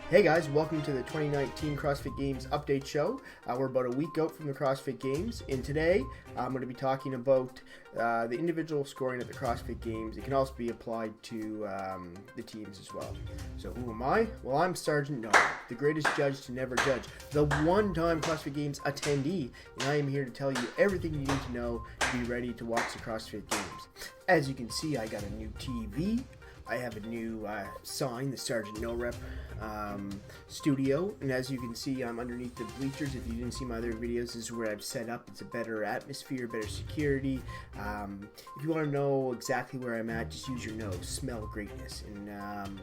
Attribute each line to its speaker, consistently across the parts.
Speaker 1: Hey guys, welcome to the 2019 CrossFit Games update show. We're about a week out from the CrossFit Games, and today I'm going to be talking about the individual scoring at the CrossFit Games. It can also be applied to the teams as well. So who am I? Well, I'm Sergeant Noah, the greatest judge to never judge, the one-time CrossFit Games attendee, and I am here to tell you everything you need to know to be ready to watch the CrossFit Games. As you can see, I got a new TV. I have a new sign, the Sergeant No Rep studio, and as you can see, I'm underneath the bleachers. If you didn't see my other videos, this is where I've set up. It's a better atmosphere, better security. If you want to know exactly where I'm at, just use your nose. Smell greatness. And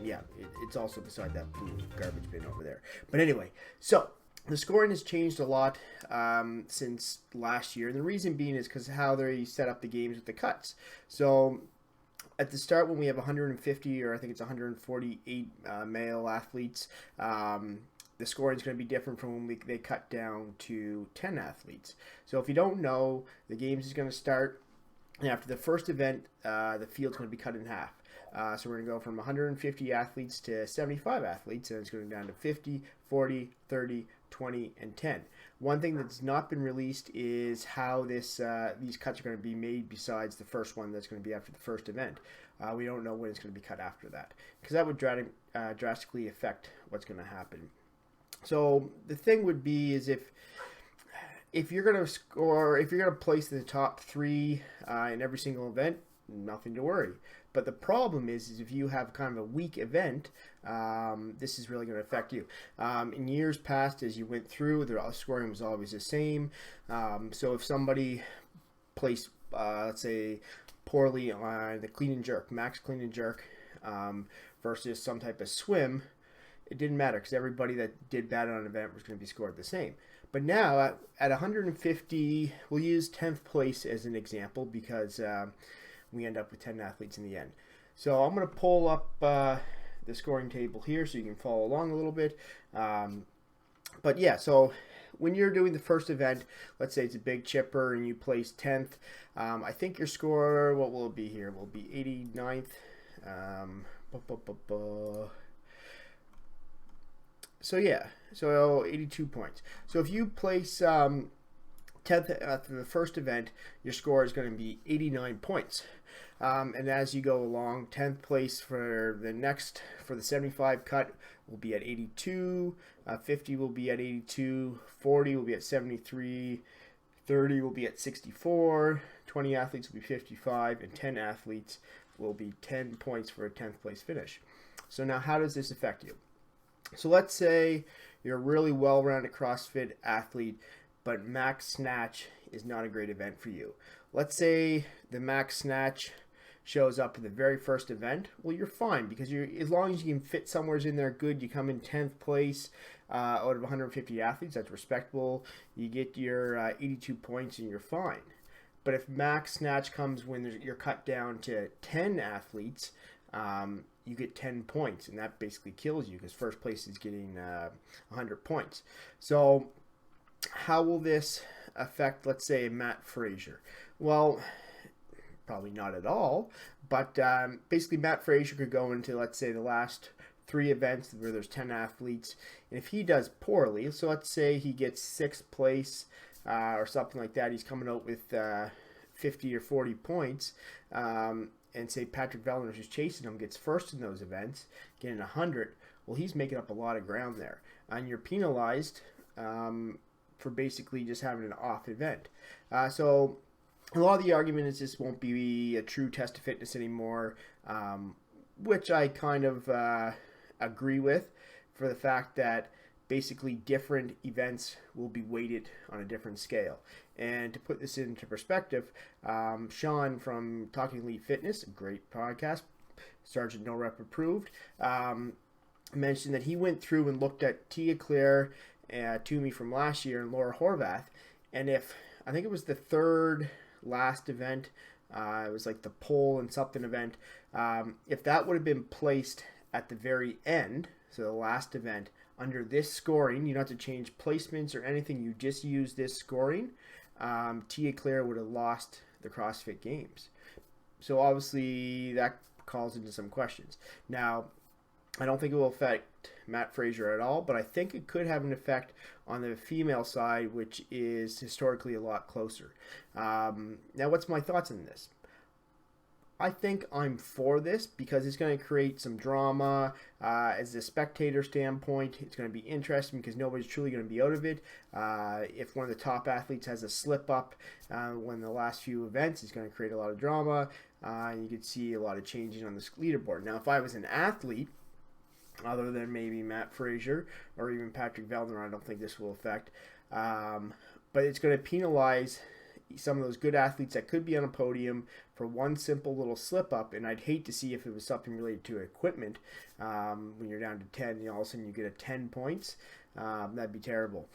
Speaker 1: yeah, it's also beside that blue garbage bin over there. But anyway, so the scoring has changed a lot since last year, and the reason being is because how they set up the games with the cuts. So at the start, when we have 150 or I think it's 148 male athletes, the scoring is going to be different from when they cut down to 10 athletes. So if you don't know, the games is going to start, and after the first event, the field's going to be cut in half. So we're going to go from 150 athletes to 75 athletes, and it's going down to 50, 40, 30, 20, and 10. One thing that's not been released is how these cuts are going to be made besides the first one that's going to be after the first event. We don't know when it's going to be cut after that, because that would drastically affect what's going to happen. So the thing would be is if you're going to score, if you're going to place in the top three in every single event, nothing to worry. But the problem is if you have kind of a weak event, this is really going to affect you. In years past, as you went through, the scoring was always the same. So if somebody placed, let's say, poorly on the clean and jerk, max clean and jerk, versus some type of swim, it didn't matter because everybody that did bad on an event was going to be scored the same. But now at 150, we'll use 10th place as an example because we end up with 10 athletes in the end. So I'm going to pull up the scoring table here so you can follow along a little bit. But yeah, so when you're doing the first event, let's say it's a big chipper and you place 10th, I think your score, what will it be here? Will be 89th. So yeah, so 82 points. So if you place 10th after the first event, your score is going to be 89 points. And as you go along, 10th place for the 75 cut will be at 82, 50 will be at 82, 40 will be at 73, 30 will be at 64, 20 athletes will be 55, and 10 athletes will be 10 points for a 10th place finish. So now how does this affect you? So let's say you're a really well-rounded CrossFit athlete, but max snatch is not a great event for you. Let's say the max snatch shows up in the very first event. Well, you're fine because as long as you can fit somewhere in there good, you come in 10th place out of 150 athletes. That's respectable. You get your 82 points and you're fine. But if max snatch comes when you're cut down to 10 athletes, you get 10 points, and that basically kills you because first place is getting 100 points. So how will this affect, let's say, Matt Frazier? Well, probably not at all, but basically Matt Frazier could go into, let's say, the last 3 events where there's 10 athletes, and if he does poorly, so let's say he gets 6th place or something like that, he's coming out with 50 or 40 points, and say Patrick Vellner, who's chasing him, gets first in those events, getting 100, well, he's making up a lot of ground there, and you're penalized for basically just having an off event. So a lot of the argument is this won't be a true test of fitness anymore, which I kind of agree with, for the fact that basically different events will be weighted on a different scale. And to put this into perspective, Sean from Talking Elite Fitness, a great podcast, Sergeant No Rep approved, mentioned that he went through and looked at Tia Claire, Toomey from last year, and Laura Horvath, and if, I think it was the third last event, it was like the pole and something event, if that would have been placed at the very end, so the last event, under this scoring, you don't have to change placements or anything, you just use this scoring, Tia Claire would have lost the CrossFit Games. So obviously that calls into some questions. Now, I don't think it will affect Matt Fraser at all, but I think it could have an effect on the female side, which is historically a lot closer. Now, what's my thoughts on this? I think I'm for this because it's going to create some drama. As a spectator standpoint, it's going to be interesting because nobody's truly going to be out of it. If one of the top athletes has a slip up when the last few events, it's going to create a lot of drama. You could see a lot of changing on this leaderboard. Now, if I was an athlete, other than maybe Matt Fraser or even Patrick Vellner, I don't think this will affect. But it's going to penalize some of those good athletes that could be on a podium for one simple little slip up, and I'd hate to see if it was something related to equipment. When you're down to 10, all of a sudden you get a 10 points. That'd be terrible.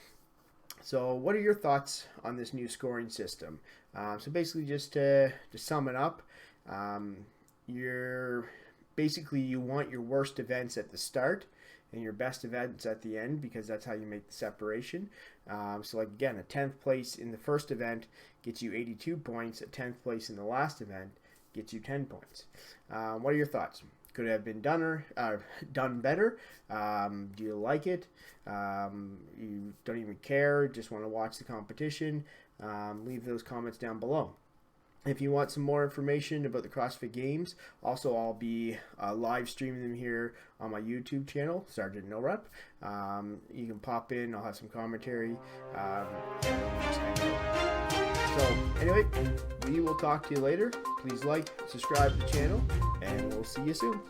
Speaker 1: So what are your thoughts on this new scoring system? So basically, just to sum it up, you want your worst events at the start and your best events at the end, because that's how you make the separation. So like again, a 10th place in the first event gets you 82 points. A 10th place in the last event gets you 10 points. What are your thoughts? Could it have been done better? Do you like it? You don't even care, just want to watch the competition? Leave those comments down below. If you want some more information about the CrossFit Games, also I'll be live streaming them here on my YouTube channel, Sergeant No Rep. You can pop in, I'll have some commentary. So anyway, we will talk to you later. Please like, subscribe to the channel, and we'll see you soon.